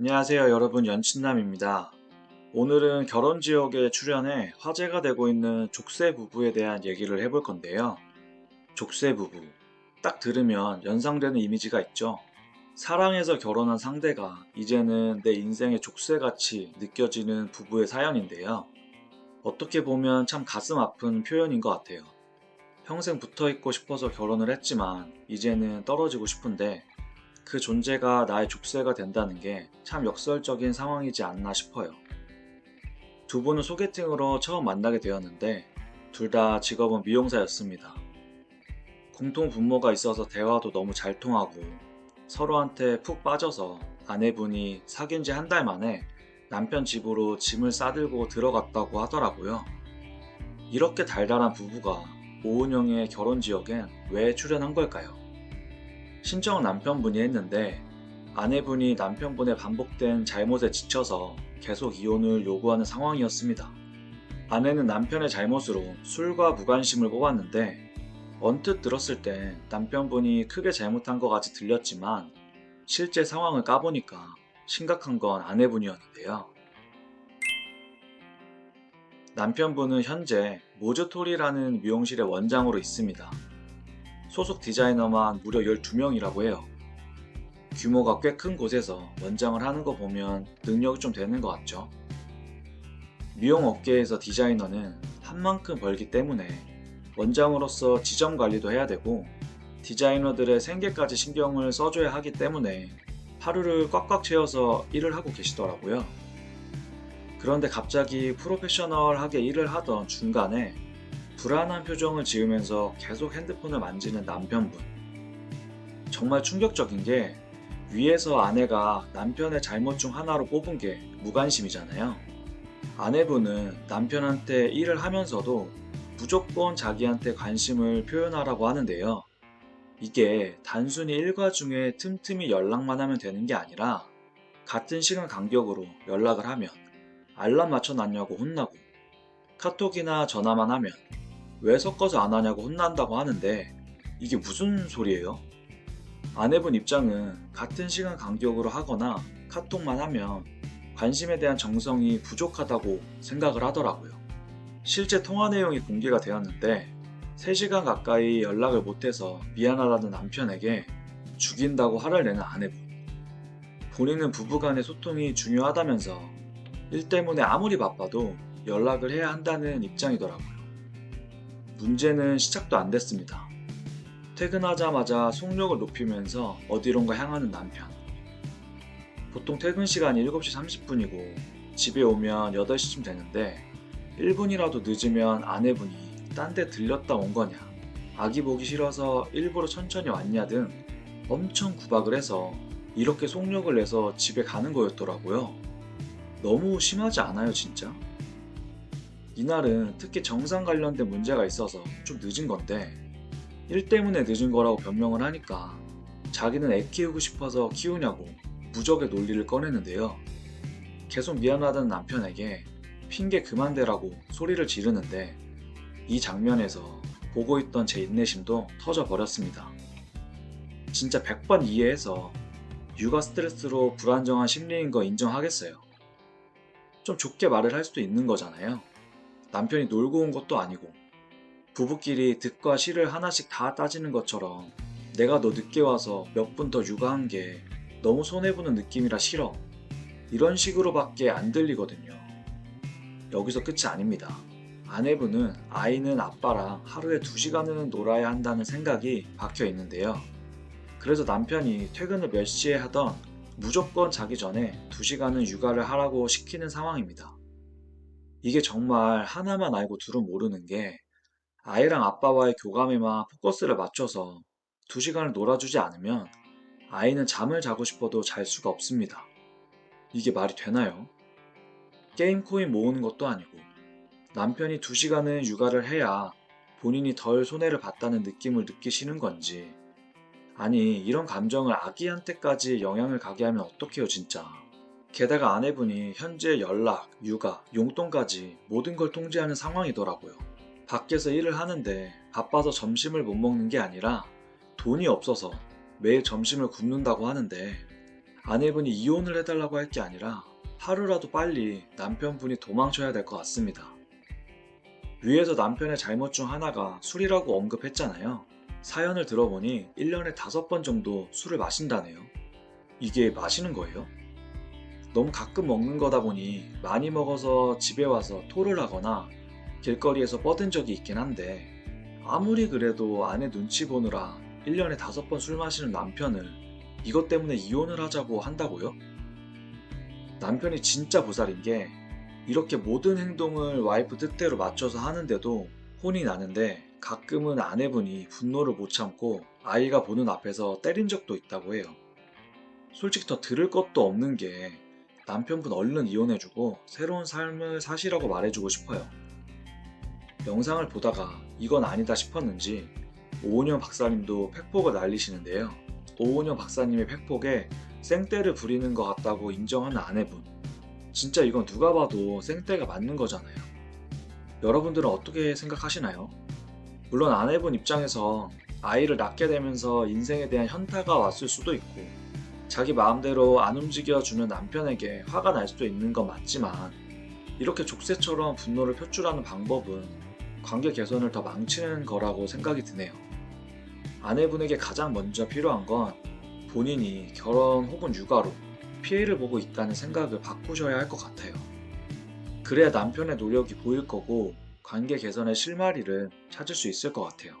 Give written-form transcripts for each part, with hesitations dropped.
안녕하세요 여러분, 연친남입니다. 오늘은 결혼 지역에 출연해 화제가 되고 있는 족쇄 부부에 대한 얘기를 해볼 건데요. 족쇄 부부, 딱 들으면 연상되는 이미지가 있죠. 사랑해서 결혼한 상대가 이제는 내 인생의 족쇄같이 느껴지는 부부의 사연인데요. 어떻게 보면 참 가슴 아픈 표현인 것 같아요. 평생 붙어 있고 싶어서 결혼을 했지만 이제는 떨어지고 싶은데 그 존재가 나의 족쇄가 된다는 게 참 역설적인 상황이지 않나 싶어요. 두 분은 소개팅으로 처음 만나게 되었는데 둘 다 직업은 미용사였습니다. 공통 분모가 있어서 대화도 너무 잘 통하고 서로한테 푹 빠져서 아내분이 사귄 지 한 달 만에 남편 집으로 짐을 싸들고 들어갔다고 하더라고요. 이렇게 달달한 부부가 오은영의 결혼 지역엔 왜 출연한 걸까요? 신청은 남편분이 했는데 아내분이 남편분의 반복된 잘못에 지쳐서 계속 이혼을 요구하는 상황이었습니다. 아내는 남편의 잘못으로 술과 무관심을 뽑았는데 언뜻 들었을 때 남편분이 크게 잘못한 것 같이 들렸지만 실제 상황을 까보니까 심각한 건 아내분이었는데요. 남편분은 현재 모조토리라는 미용실의 원장으로 있습니다. 소속 디자이너만 무려 12명이라고 해요. 규모가 꽤 큰 곳에서 원장을 하는 거 보면 능력이 좀 되는 것 같죠. 미용 업계에서 디자이너는 한 만큼 벌기 때문에 원장으로서 지점 관리도 해야 되고 디자이너들의 생계까지 신경을 써줘야 하기 때문에 하루를 꽉꽉 채워서 일을 하고 계시더라고요. 그런데 갑자기 프로페셔널하게 일을 하던 중간에 불안한 표정을 지으면서 계속 핸드폰을 만지는 남편분. 정말 충격적인 게 위에서 아내가 남편의 잘못 중 하나로 뽑은 게 무관심이잖아요. 아내분은 남편한테 일을 하면서도 무조건 자기한테 관심을 표현하라고 하는데요. 이게 단순히 일과 중에 틈틈이 연락만 하면 되는 게 아니라 같은 시간 간격으로 연락을 하면 알람 맞춰놨냐고 혼나고 카톡이나 전화만 하면 왜 섞어서 안 하냐고 혼난다고 하는데 이게 무슨 소리예요? 아내분 입장은 같은 시간 간격으로 하거나 카톡만 하면 관심에 대한 정성이 부족하다고 생각을 하더라고요. 실제 통화 내용이 공개가 되었는데 3시간 가까이 연락을 못해서 미안하다는 남편에게 죽인다고 화를 내는 아내분. 본인은 부부간의 소통이 중요하다면서 일 때문에 아무리 바빠도 연락을 해야 한다는 입장이더라고요. 문제는 시작도 안 됐습니다. 퇴근하자마자 속력을 높이면서 어디론가 향하는 남편. 보통 퇴근 시간이 7시 30분이고 집에 오면 8시쯤 되는데 1분이라도 늦으면 아내분이 딴 데 들렸다 온 거냐, 아기 보기 싫어서 일부러 천천히 왔냐 등 엄청 구박을 해서 이렇게 속력을 내서 집에 가는 거였더라고요. 너무 심하지 않아요, 진짜? 이날은 특히 정상 관련된 문제가 있어서 좀 늦은 건데 일 때문에 늦은 거라고 변명을 하니까 자기는 애 키우고 싶어서 키우냐고 무적의 논리를 꺼내는데요. 계속 미안하다는 남편에게 핑계 그만 대라고 소리를 지르는데 이 장면에서 보고 있던 제 인내심도 터져버렸습니다. 진짜 100번 이해해서 육아 스트레스로 불안정한 심리인 거 인정하겠어요. 좀 좁게 말을 할 수도 있는 거잖아요. 남편이 놀고 온 것도 아니고 부부끼리 득과 실을 하나씩 다 따지는 것처럼 내가 너 늦게 와서 몇 분 더 육아한 게 너무 손해보는 느낌이라 싫어. 이런 식으로밖에 안 들리거든요. 여기서 끝이 아닙니다. 아내분은 아이는 아빠랑 하루에 2시간은 놀아야 한다는 생각이 박혀 있는데요. 그래서 남편이 퇴근을 몇 시에 하던 무조건 자기 전에 2시간은 육아를 하라고 시키는 상황입니다. 이게 정말 하나만 알고 둘은 모르는 게 아이랑 아빠와의 교감에만 포커스를 맞춰서 2시간을 놀아주지 않으면 아이는 잠을 자고 싶어도 잘 수가 없습니다. 이게 말이 되나요? 게임 코인 모으는 것도 아니고 남편이 2시간은 육아를 해야 본인이 덜 손해를 봤다는 느낌을 느끼시는 건지, 아니 이런 감정을 아기한테까지 영향을 가게 하면 어떡해요 진짜. 게다가 아내분이 현재 연락, 육아, 용돈까지 모든 걸 통제하는 상황이더라고요. 밖에서 일을 하는데 바빠서 점심을 못 먹는 게 아니라 돈이 없어서 매일 점심을 굶는다고 하는데 아내분이 이혼을 해달라고 할 게 아니라 하루라도 빨리 남편분이 도망쳐야 될 것 같습니다. 위에서 남편의 잘못 중 하나가 술이라고 언급했잖아요. 사연을 들어보니 1년에 5번 정도 술을 마신다네요. 이게 마시는 거예요? 너무 가끔 먹는 거다 보니 많이 먹어서 집에 와서 토를 하거나 길거리에서 뻗은 적이 있긴 한데, 아무리 그래도 아내 눈치 보느라 1년에 5번 술 마시는 남편을 이것 때문에 이혼을 하자고 한다고요? 남편이 진짜 보살인 게 이렇게 모든 행동을 와이프 뜻대로 맞춰서 하는데도 혼이 나는데, 가끔은 아내분이 분노를 못 참고 아이가 보는 앞에서 때린 적도 있다고 해요. 솔직히 더 들을 것도 없는 게 남편분 얼른 이혼해주고 새로운 삶을 사시라고 말해주고 싶어요. 영상을 보다가 이건 아니다 싶었는지 오은영 박사님도 팩폭을 날리시는데요. 오은영 박사님의 팩폭에 생떼를 부리는 것 같다고 인정하는 아내분. 진짜 이건 누가 봐도 생떼가 맞는 거잖아요. 여러분들은 어떻게 생각하시나요? 물론 아내분 입장에서 아이를 낳게 되면서 인생에 대한 현타가 왔을 수도 있고 자기 마음대로 안 움직여주는 남편에게 화가 날 수도 있는 건 맞지만, 이렇게 족쇄처럼 분노를 표출하는 방법은 관계 개선을 더 망치는 거라고 생각이 드네요. 아내분에게 가장 먼저 필요한 건 본인이 결혼 혹은 육아로 피해를 보고 있다는 생각을 바꾸셔야 할 것 같아요. 그래야 남편의 노력이 보일 거고 관계 개선의 실마리를 찾을 수 있을 것 같아요.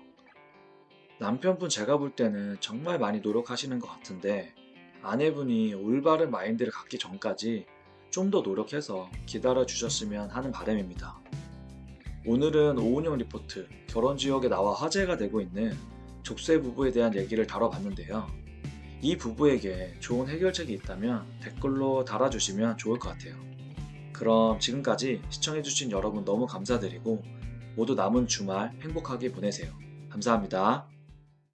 남편분 제가 볼 때는 정말 많이 노력하시는 것 같은데, 아내분이 올바른 마인드를 갖기 전까지 좀 더 노력해서 기다려 주셨으면 하는 바람입니다. 오늘은 오은영 리포트 결혼 지역에 나와 화제가 되고 있는 족쇄 부부에 대한 얘기를 다뤄봤는데요. 이 부부에게 좋은 해결책이 있다면 댓글로 달아주시면 좋을 것 같아요. 그럼 지금까지 시청해주신 여러분 너무 감사드리고 모두 남은 주말 행복하게 보내세요. 감사합니다.